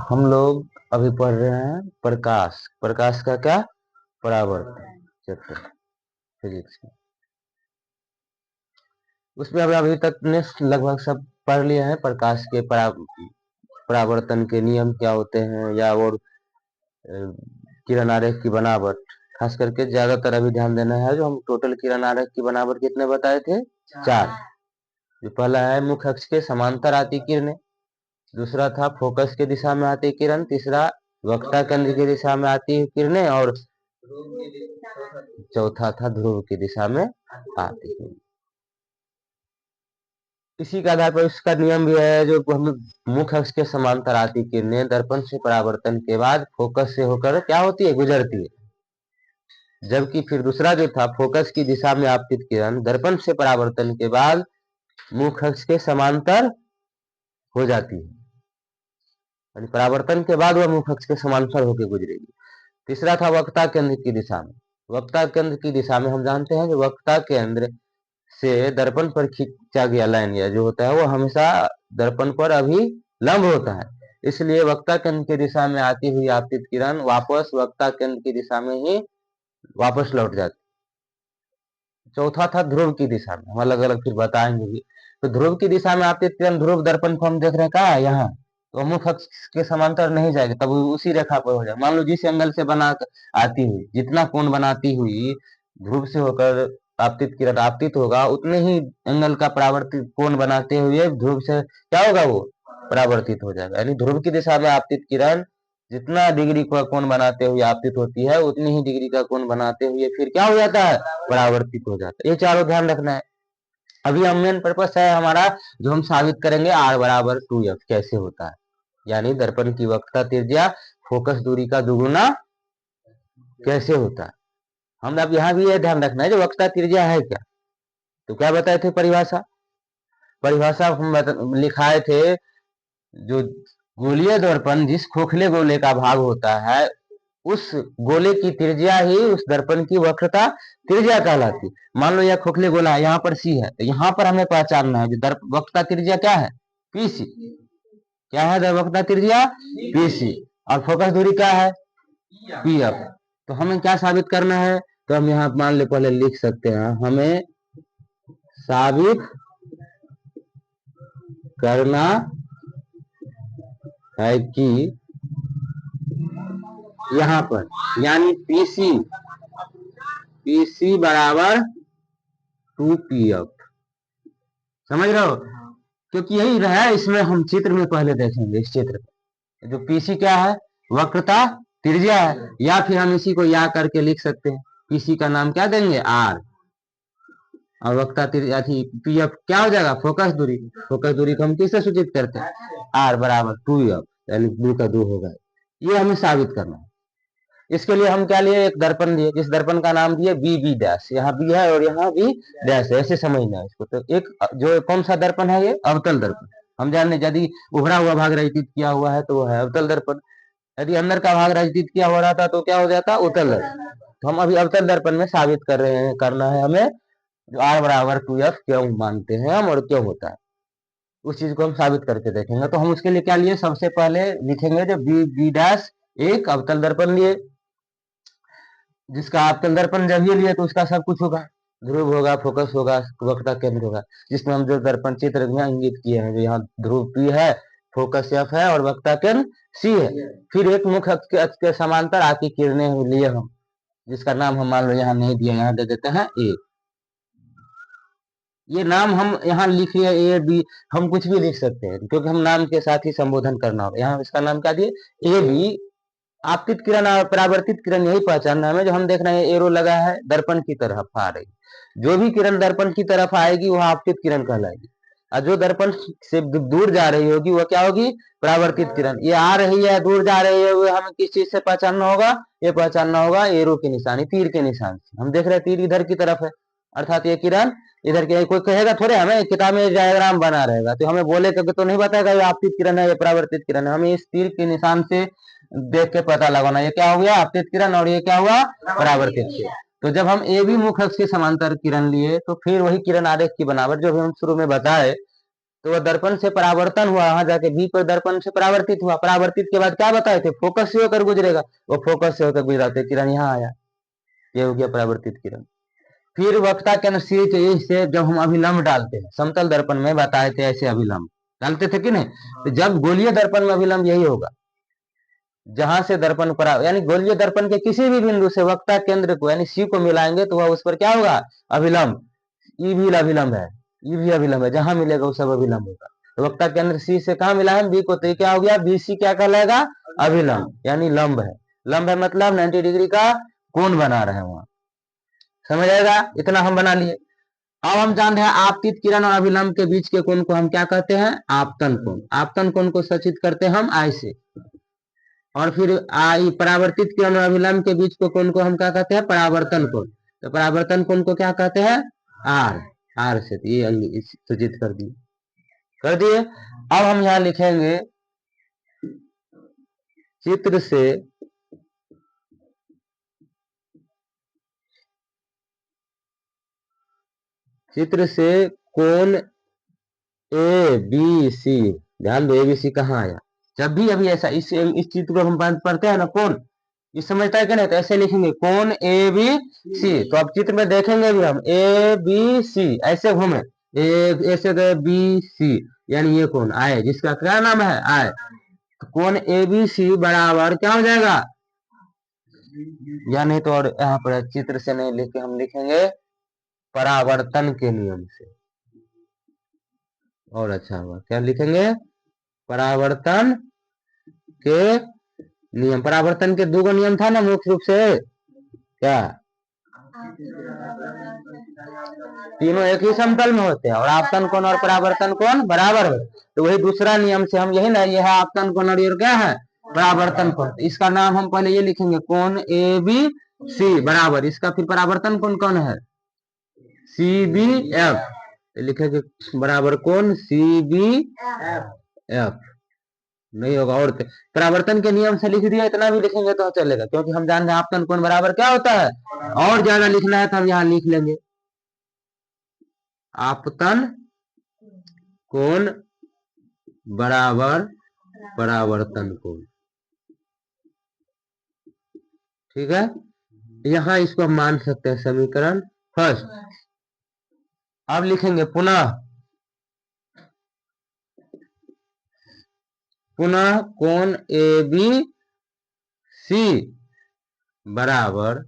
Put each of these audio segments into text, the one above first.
हम लोग अभी पढ़ रहे हैं प्रकाश। प्रकाश का क्या? परावर्तन चैप्टर फिजिक्स में। उसमें अभी तक ने लगभग सब पढ़ लिए हैं। प्रकाश के परावर्तन के नियम क्या होते हैं, या और किरण आरेख की बनावट। खास करके ज्यादातर अभी ध्यान देना है जो हम टोटल किरण आरेख की बनावट कितने बताए थे? 4। जो पहला है मुख्य अक्ष के समांतर आती किरणें, दूसरा था फोकस की दिशा में आती किरण, तीसरा वक्रता केंद्र की दिशा में आती किरणें, और चौथा था ध्रुव की दिशा में आती किरणें। इसी के आधार पर इसका नियम भी है जो हम मुख्य अक्ष के समांतर आती किरणें दर्पण से परावर्तन के बाद फोकस से होकर क्या होती है? गुजरती है। जबकि फिर दूसरा जो था फोकस की दिशा में आपतित किरण दर्पण से परावर्तन के बाद मुख्य अक्ष के समांतर हो जाती है, यानी परावर्तन के बाद वह मुख्य अक्ष के समांतर होकर गुजरेगी। तीसरा था वक्रता केंद्र की दिशा में। वक्रता केंद्र की दिशा में हम जानते हैं जो वक्रता केंद्र से दर्पण पर खींचा गया लाइन या जो होता है वो हमेशा दर्पण पर अभिलंब होता है, इसलिए वक्रता केंद्र की दिशा में आती हुई आपतित किरण वापस वक्रता केंद्र की दिशा में ही वापस लौट जाती। चौथा था ध्रुव की दिशा में, हम अलग अलग फिर बताएंगे भी। तो ध्रुव की दिशा में आपतित किरण ध्रुव दर्पण को हम देख रहे हैं कहाँ है? यहाँ। तो मुख्य अक्ष के समांतर नहीं जाएगी, तब उसी रेखा पर हो जाएगा। मान लो जिस एंगल से बना आती हुई, जितना कोण बनाती हुई ध्रुव से होकर आपतित किरण आपतित होगा, उतने ही एंगल का परावर्तित कोण बनाते हुए ध्रुव से क्या होगा? वो परावर्तित हो जाएगा। यानी ध्रुव की दिशा में आपतित किरण जितना डिग्री का कोण बनाते हुए आपतित होती है, उतनी ही डिग्री का कोण बनाते हुए फिर क्या हो जाता है? परावर्तित हो जाता है। ये चारों ध्यान रखना है। अभी हम मेन पर्पस है हमारा जो हम साबित करेंगे R बराबर 2F कैसे होता है, यानी दर्पण की वक्रता त्रिज्या फोकस दूरी का दुगुना कैसे होता है। हम अब यहाँ भी ये ध्यान रखना है जो वक्रता त्रिज्या है क्या। तो क्या बताए थे परिभाषा? परिभाषा हम लिखाए थे जो गोलीय दर्पण जिस खोखले गोले का भाग होता है उस गोले की त्रिज्या ही उस दर्पण की वक्रता त्रिज्या कहलाती। मान लो यह खोखले गोला है, यहाँ पर सी है, तो यहाँ पर हमें पहचानना है जो वक्रता त्रिज्या क्या है? पीसी। क्या है वक्रता त्रिज्या? पीसी। और फोकस दूरी क्या है? पीएफ। तो हमें क्या साबित करना है? तो हम यहाँ मान ले पहले लिख सकते हैं, हमें साबित करना है कि यहाँ पर यानी पीसी बराबर 2pf। समझ रहे हो? क्योंकि यही रहा, इसमें हम चित्र में पहले देखेंगे। इस चित्र में जो पीसी क्या है? वक्रता त्रिज्या है, या फिर हम इसी को या करके लिख सकते हैं। पीसी का नाम क्या देंगे? आर, और वक्रता त्रिज्या थी पीएफ क्या हो जाएगा? फोकस दूरी। फोकस दूरी को हम किससे सूचित करते हैं? आर बराबर 2f, यानी 2 का 2 होगा। ये हमें साबित करना है। इसके लिए हम क्या लिए? एक दर्पण लिए, जिस दर्पण का नाम दिए बी बी डैश। यहाँ बी है और यहाँ बी डैश है, ऐसे समझना है इसको। तो एक जो कौन सा दर्पण है? ये अवतल दर्पण। हम जान लें यदि उभरा हुआ भाग रचित किया हुआ है तो वो है अवतल दर्पण, यदि अंदर का भाग रचित किया हो रहा था तो क्या हो जाता? उत्तल दर्पण। तो हम अभी अवतल दर्पण में साबित कर रहे हैं, करना है हमें जो आर बराबर 2f क्यों मानते हैं हम और क्यों होता है, उस चीज को हम साबित करके देखेंगे। तो हम उसके लिए क्या लिए? सबसे पहले लिखेंगे जो बी बी डैश एक अवतल दर्पण लिए, जिसका अवतल दर्पण जब ये लिए तो उसका सब कुछ होगा, ध्रुव होगा, फोकस होगा, वक्रता केंद्र होगा। जिसमें हम जो दर्पण चित्र में इंगित किए हैं, जो यहाँ ध्रुव पी है, फोकस एफ है और वक्रता केंद्र सी है। फिर एक मुख्य अक्ष के समांतर आती किरणें लिए हम, जिसका नाम हम मान लो यहाँ नहीं दिया, यहाँ दे देते हैं ए। ये नाम हम यहाँ लिख रहे ए बी, हम कुछ भी लिख सकते हैं क्योंकि हम नाम के साथ ही संबोधन करना होगा। यहाँ इसका नाम क्या दिए? A B. आपतित किरण और परावर्तित किरण यही पहचानना है। जो हम देख रहे हैं एरो लगा है, दर्पण की तरफ आ रही, जो भी किरण दर्पण की तरफ आएगी वह आपतित किरण कहलाएगी, और जो दर्पण से दूर जा रही होगी वह क्या होगी? परावर्तित किरण। ये आ रही है, दूर जा रही है, वो हमें किस चीज से पहचानना होगा? ये पहचानना होगा एरो के निशानी, तीर के निशान से। हम देख रहे हैं तीर इधर की तरफ है, अर्थात ये किरण इधर के। कोई कहेगा थोड़े, हमें किताब में डायग्राम बना रहेगा तो हमें बोले तो नहीं बताएगा ये आपतित किरण है, ये परावर्तित किरण है। हमें इस तीर के निशान से देख के पता लगाना ये क्या हो गया? आपतित किरण, और ये क्या हुआ? परावर्तित किरण। तो जब हम ए बी मुख्य अक्ष के समांतर किरण लिए तो फिर वही किरण आरेख की बनावट जो भी हम शुरू में बताए तो वह दर्पण से परावर्तन हुआ, वहां जाके बी पर दर्पण से परावर्तित हुआ, परावर्तित के बाद क्या बताए थे, फोकस से होकर गुजरेगा, वो फोकस से होकर गुजरा तो किरण यहाँ आया, ये हो गया परावर्तित किरण। फिर वक्ता केंद्र सी से जब हम अभिलंब डालते हैं, समतल दर्पण में बताए थे ऐसे अभिलंब डालते थे कि नहीं, तो जब गोलीय दर्पण में अभिलंब यही होगा, जहां से दर्पण पर यानी गोलीय दर्पण के किसी भी बिंदु से वक्ता केंद्र को यानी सी को मिलाएंगे तो वह उस पर क्या होगा, अभिलंब। ई भी अभिलंब है, ई भी अभिलंब है, जहां मिलेगा वो सब अभिलंब होगा। तो वक्ता केंद्र सी से कहा मिला है, बी को, तो क्या हो गया, बी सी क्या कहलाएगा, अभिलंब, यानी लंब है। लंब है मतलब 90 डिग्री का कोण बना रहे हैं वहां, समझ आएगा, इतना हम बना लिए। अब हम जानते हैं आपतित किरण और अभिलंब के बीच के कोण को हम क्या कहते हैं, आपतन कोण। आपतन कोण को सूचित करते हैं हम आई से। और फिर आई परावर्तित किरण और अभिलंब के बीच को कोण को हम क्या कहते हैं, परावर्तन कोण। तो परावर्तन कोण को क्या कहते हैं, आर। आर से ये सूचित कर दिए, कर दिए। अब हम यहाँ लिखेंगे चित्र से कोण ए बी सी, ध्यान दो ए बी सी कहाँ आया, जब भी अभी ऐसा इस चित्र को हम पढ़ते हैं ना, कोण ये समझता है कि नहीं, तो ऐसे लिखेंगे कोण ए बी सी। तो अब चित्र में देखेंगे भी हम ए बी सी ऐसे घूमे, ऐसे गए बी सी, यानी ये कोण आए, जिसका क्या नाम है, आए। तो कोण ए बी सी बराबर क्या हो जाएगा, या नहीं तो और यहाँ पर चित्र से नहीं लिख के हम लिखेंगे परावर्तन के नियम से, और अच्छा होगा, क्या लिखेंगे, परावर्तन के नियम। परावर्तन के दो नियम था ना मुख्य रूप से, क्या, तीनों एक ही समतल में होते हैं, और आपतन कोण और परावर्तन कोण बराबर होते, तो वही दूसरा नियम से हम यही ना, यह है आपतन कोण और ये क्या है, परावर्तन कोण। तो इसका नाम हम पहले ये लिखेंगे, कोण ए बी सी बराबर, इसका फिर परावर्तन कोण कौन है, सी बी एफ, लिखेंगे बराबर कोण सी बी एफ, नहीं होगा, और परावर्तन के नियम से लिख दिया, इतना भी लिखेंगे तो चलेगा, क्योंकि हम जान रहे हैं आपतन कोण बराबर क्या होता है, और ज्यादा लिखना है तो हम यहाँ लिख लेंगे आपतन कोण बराबर परावर्तन कोण, ठीक है। यहाँ इसको हम मान सकते हैं समीकरण फर्स्ट। अब लिखेंगे पुनः कोण ए बी सी बराबर,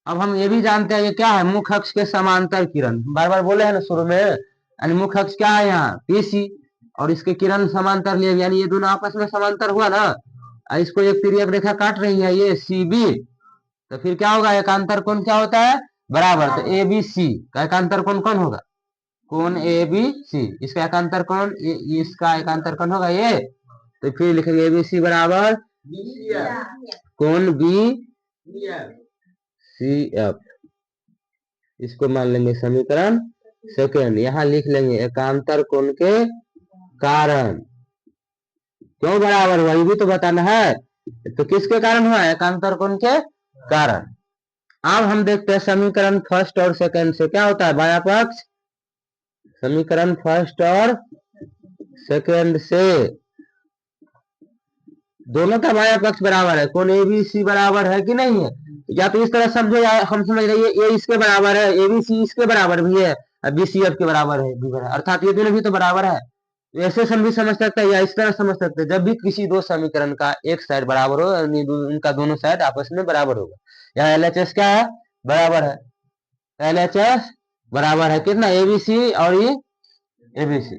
अब हम ये भी जानते हैं ये क्या है, मुख्य अक्ष के समांतर किरण, बार बार बोले हैं ना शुरू में, यानी मुख्य अक्ष क्या है यहाँ, पीसी, और इसके किरण समांतर लिए, यानी ये दोनों आपस में समांतर हुआ ना, इसको एक तिर्यक रेखा काट रही है ये सी बी, तो फिर क्या होगा, एकांतर कोण क्या होता है, बराबर। तो ए बी सी का एकांतर कोण कौन होगा, कोण ए बी सी, इसका एकांतर कोण, इसका एकांतर कोण होगा ये, तो फिर लिखेंगे ए बी सी बराबर कोण बी सी एफ, इसको मान लेंगे समीकरण सेकेंड। यहाँ लिख लेंगे एकांतर कोण के कारण, क्यों बराबर हुआ ये भी तो बताना है, तो किसके कारण हुआ, एकांतर कोण के कारण। अब हम देखते हैं समीकरण फर्स्ट और सेकंड से क्या होता है, बाया पक्ष, समीकरण फर्स्ट और सेकंड से दोनों का बाया पक्ष बराबर है, कोण ए बी सी बराबर है कि नहीं है, या तो इस तरह समझो, या हम समझ रहे हैं ये इसके बराबर है, ए बी सी इसके बराबर भी है, और बी सी एफ के बराबर है भी, अर्थात ये दोनों भी तो बराबर है। ऐसे हम भी समझ सकते हैं, या इस तरह समझ सकते हैं, जब भी किसी दो समीकरण का एक साइड बराबर हो, उनका दोनों साइड आपस में बराबर होगा। यहाँ एलएचएस क्या है, बराबर है, एलएचएस बराबर है कितना, एबीसी और ये एबीसी,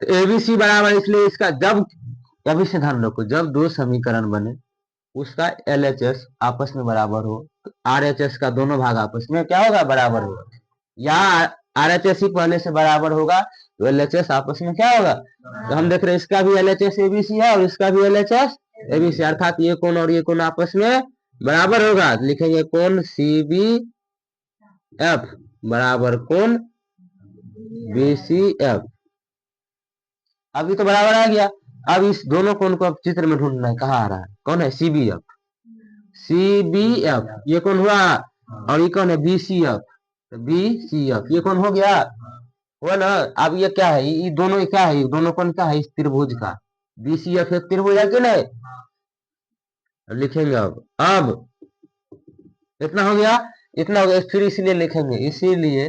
तो एबीसी बराबर, इसलिए इसका जब, अभी से ध्यान रखो, जब दो समीकरण बने उसका एलएचएस आपस में बराबर हो, तो आरएचएस का दोनों भाग आपस में क्या होगा, बराबर होगा, या आरएचएस ही पहले से बराबर होगा तो एलएचएस आपस में क्या होगा, तो हम देख रहे हैं इसका भी एलएचएस एबीसी है और इसका भी एलएचएस एबीसी, अर्थात ये कोण और ये कोण आपस में बराबर होगा। लिखेंगे कोण सी बी एफ बराबर कोण बी सी एफ, अभी तो बराबर आ गया। अब इस दोनों कोण को अब चित्र में ढूंढना है, कहाँ आ रहा है, कौन है, C B F, C B F ये कौन हुआ, और ये कौन है, बी सी एफ, तो बी सी एफ, ये कौन हो गया, हुआ ना। अब ये क्या है, ये दोनों क्या है, ये दोनों कौन क्या है, इस त्रिभुज का बी सी एफ एक त्रिभुज है कि नहीं। लिखेंगे अब इतना हो गया, इतना हो गया, फिर इसलिए लिखेंगे, इसीलिए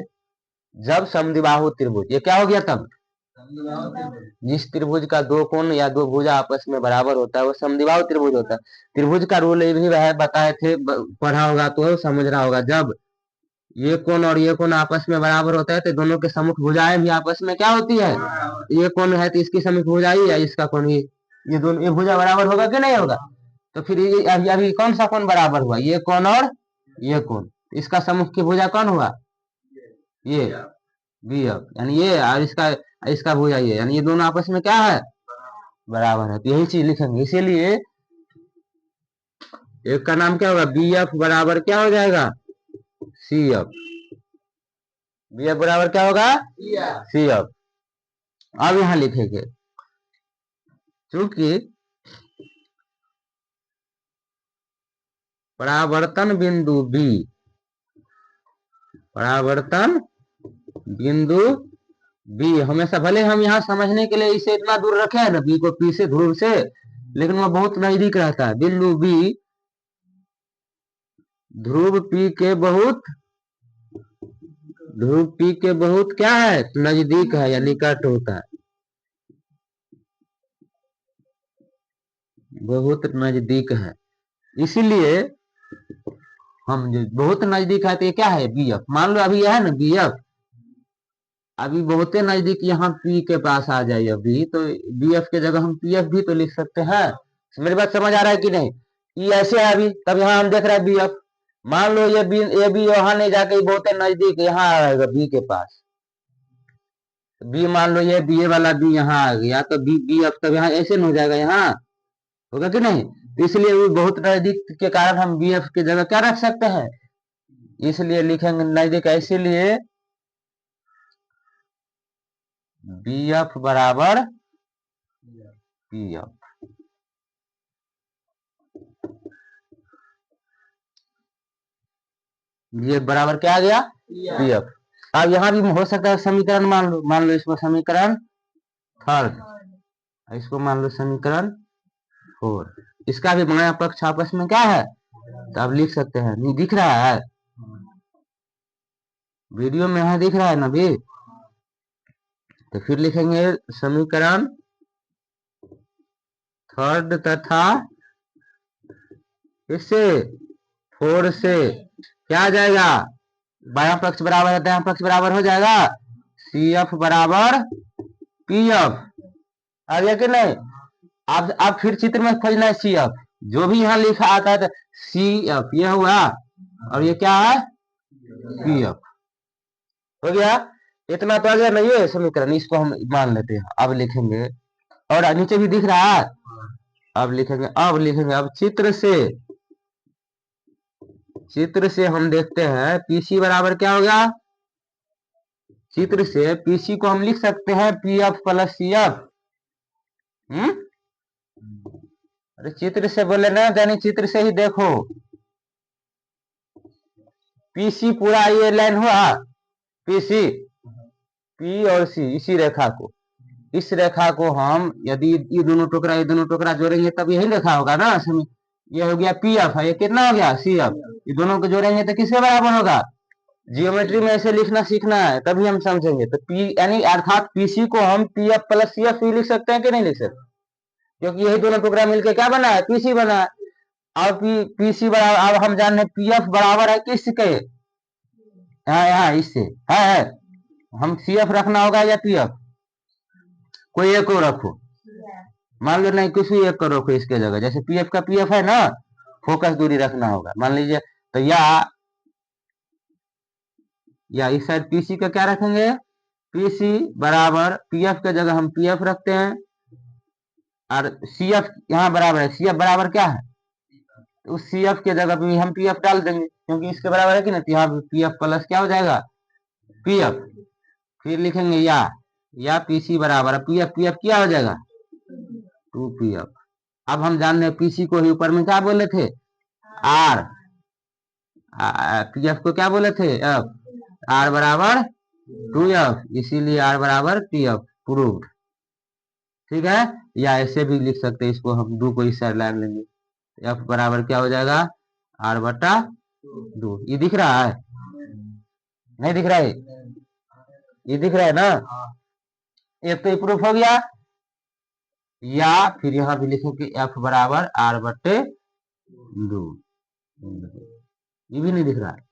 जब समद्विबाहु त्रिभुज, ये क्या हो गया तब, जिस त्रिभुज का दो कोण या दो भुजा आपस में बराबर होता है वो समद्विबाहु त्रिभुज होता है। त्रिभुज का रूल ये भी वह बताए थे, पढ़ा होगा तो समझ रहा होगा, जब ये कोण और ये कोण आपस में बराबर होता है तो दोनों के सम्मुख भुजाएं भी आपस में क्या होती है, ये कोण है तो इसकी सम्मुख भुजा ही है, इसका कोण ये दोनों, ये भुजा बराबर होगा कि नहीं होगा। तो फिर ये अभी कौन सा कोण बराबर हुआ, ये कोण और ये कोण, इसका सम्मुख की भुजा कौन हुआ, ये बी एफ, यानी ये और इसका भुजा ये, यानी ये दोनों आपस में क्या है, बराबर है। तो यही चीज लिखेंगे, इसीलिए एक का नाम क्या होगा, बी एफ बराबर क्या हो जाएगा, सी एफ, बी एफ बराबर क्या होगा, सी एफ। अब यहां लिखेंगे, चूंकि परावर्तन बिंदु बी, परावर्तन बिंदु बी हमेशा, भले हम यहाँ समझने के लिए इसे इतना दूर रखे हैं ना, बी को पी से, ध्रुव से, लेकिन वह बहुत नजदीक रहता है। बिंदु बी ध्रुव पी के बहुत, ध्रुव पी के बहुत क्या है, नजदीक है या निकट होता है, बहुत नजदीक है। इसीलिए हम जो बहुत नजदीक है तो ये क्या है, बी एफ, मान लो अभी यह है ना बी एफ, अभी बहुत नजदीक यहाँ पी के पास आ जाए अभी, तो बी एफ के जगह हम पी एफ भी तो लिख सकते हैं। मेरी बात समझ आ रहा है कि नहीं, ये ऐसे है अभी, तब यहाँ हम देख रहे हैं बी एफ, मान लो ये बी वहां नहीं जाके बहुत नजदीक यहाँ आएगा बी के पास, बी मान लो ये बी ए वाला बी यहाँ आ गया, तो बी बी एफ तब यहाँ ऐसे न हो जाएगा, यहाँ होगा कि नहीं। तो इसलिए भी बहुत नजदीक के कारण हम बी एफ की जगह क्या रख सकते हैं, इसलिए लिखेंगे नजदीक, इसीलिए बी एफ बराबर पी एफ। ये बराबर क्या आ गया, पी एफ। अब यहाँ भी हो सकता है समीकरण, मान लो इसको समीकरण थर्ड, इसको मान लो समीकरण फोर, इसका भी बायां पक्ष आपस में क्या है, तो आप लिख सकते हैं, नहीं दिख रहा है वीडियो में, यहाँ दिख रहा है ना भी, तो फिर लिखेंगे समीकरण थर्ड तथा इससे फोर से क्या आ जाएगा, बायां पक्ष बराबर है दायां पक्ष बराबर हो जाएगा, सी एफ बराबर पी एफ, आ गया कि नहीं। अब फिर चित्र में खोजना है सी एफ, जो भी यहाँ लिखा आता है सी एफ, ये हुआ और ये क्या है, पी एफ, हो गया। इतना तो आ गया ना ये समीकरण, इसको हम मान लेते हैं। अब लिखेंगे, और नीचे भी दिख रहा है, अब लिखेंगे, अब चित्र से हम देखते हैं पीसी बराबर क्या होगा, चित्र से पीसी को हम लिख सकते हैं P F plus C F. अरे चित्र से बोले ना, यानी चित्र से ही देखो, पीसी पूरा ये लाइन हुआ, पीसी पी और सी, इसी रेखा को, इस रेखा को हम यदि ये दोनों टुकड़ा जोड़ेंगे तब यही रेखा होगा ना, ये हो गया पी एफ है, ये कितना हो गया सी एफ, ये दोनों को जोड़ेंगे तो किसके बराबर होगा। जियोमेट्री में ऐसे लिखना सीखना है तभी हम समझेंगे। तो पी यानी अर्थात पीसी को हम P F plus C F लिख सकते हैं कि नहीं लिख सकते, क्योंकि यही दोनों टुकड़ा मिलकर क्या बना है, पीसी बना है। अब पीसी बराबर, अब हम जान रहे पी एफ बराबर है किसके, यहाँ इससे है, हम सी एफ रखना होगा या पी एफ, कोई एक को रखो, मान लो नहीं किसी एक को रखो इसके जगह, जैसे पीएफ का पीएफ है ना, फोकस दूरी रखना होगा मान लीजिए, तो या इस साइड पीसी का क्या रखेंगे, पीसी बराबर पीएफ के जगह हम पीएफ रखते हैं, और सीएफ यहाँ बराबर है, सीएफ बराबर क्या है, तो उस सीएफ के जगह भी हम पीएफ डाल देंगे, क्योंकि इसके बराबर है कि ना, यहाँ पीएफ प्लस क्या हो जाएगा, पीएफ। फिर लिखेंगे या पीसी बराबर पीएफ, पीएफ क्या हो जाएगा, 2pf। अब हम जान रहे पीसी को ही ऊपर में क्या बोले थे, आर, पीएफ को क्या बोले थे, एफ, आर बराबर 2f, इसीलिए आर बराबर TF प्रूव्ड। ठीक है, या ऐसे भी लिख सकते हैं इसको, हम 2 को इस साइड लाइन लेंगे, f बराबर क्या हो जाएगा r बटा 2। ये दिख रहा है, नहीं दिख रहा है? ये दिख रहा है ना? एक तो ये प्रूफ हो गया, या फिर यहाँ भी लिखो कि f बराबर r बटे 2। ये भी नहीं दिख रहा है।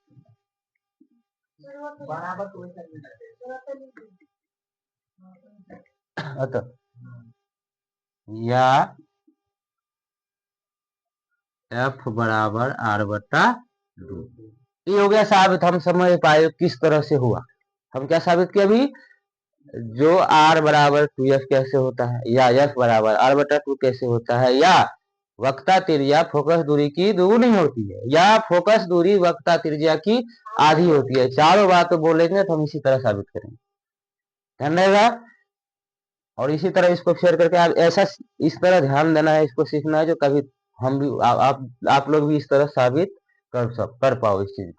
तो या f बराबर r बटा 2, ये हो गया साबित। हम समझ पाए किस तरह से हुआ। हम क्या साबित किया अभी, जो r बराबर 2f कैसे होता है, या f बराबर r बटा 2 कैसे होता है, या वक्रता त्रिज्या फोकस दूरी की दोगुनी होती है, या फोकस दूरी वक्रता त्रिज्या की आधी होती है। चारों बात तो बोलेंगे तो हम इसी तरह साबित करेंगे, ध्यान रहेगा। और इसी तरह इसको शेयर करके आप ऐसा इस तरह ध्यान देना है, इसको सीखना है जो कभी हम भी आप लोग भी इस तरह साबित कर पाओ इस चीज को।